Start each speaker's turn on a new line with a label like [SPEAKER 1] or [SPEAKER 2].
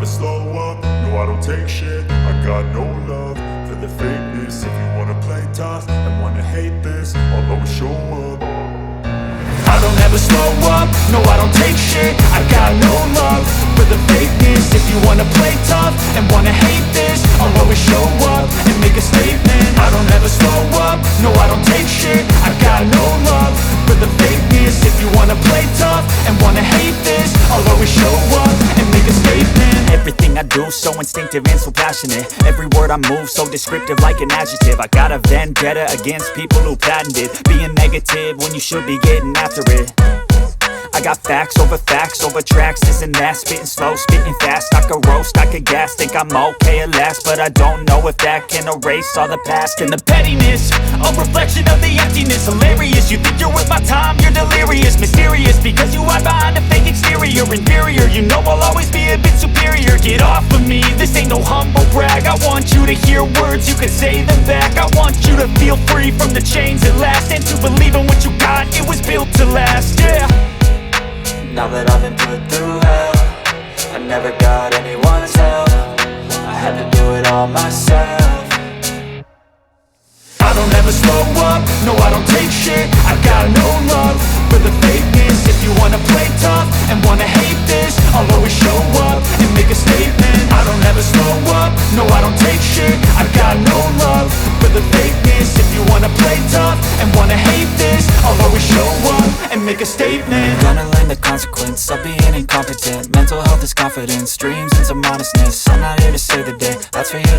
[SPEAKER 1] slow up, no I don't take shit. I got no love for the fakeness. If you wanna play tough and wanna hate this, I'll always show up. I don't ever slow up, no I don't take shit. I got no love for the fakeness. If you wanna play tough and wanna hate this, I'll always show up and make a statement. I don't ever slow up, no I don't take shit. I got no love for the fakeness. If you wanna play tough and wanna hate this, I'll always show up and make a statement.
[SPEAKER 2] Everything I do so instinctive and so passionate. Every word I move so descriptive like an adjective. I got a vendetta against people who patented being negative when you should be getting after it. I got facts over tracks, this and that. Spitting slow, spitting fast, I could roast, I could gas. Think I'm okay at last, but I don't know if that can erase all the past. And the pettiness, a reflection of the emptiness. Hilarious, you think you're worth my time, you're delirious. Mysterious, because you hide behind a fake exterior. Inferior, you know I'll always be a bit superior. Get off of me, this ain't no humble brag. I want you to hear words, you can say them back. I want you to feel free from the chains at last, and to believe in what you got, it was built to last, yeah.
[SPEAKER 3] Now that I've been put through hell, I never got anyone's help. I had to do it all myself.
[SPEAKER 1] I don't ever slow up, no I don't take shit. I got no love for the fakeness. If you wanna play tough and wanna hate this, I'll always show up and make a statement. I don't ever slow up, no I don't take shit. I got no love for the fakeness. If you wanna play tough and wanna hate this, I'll always show up and make a statement.
[SPEAKER 3] Gonna learn the consequence of being incompetent. Mental health is confidence, dreams and some honestness. I'm not here to save the day, that's for you to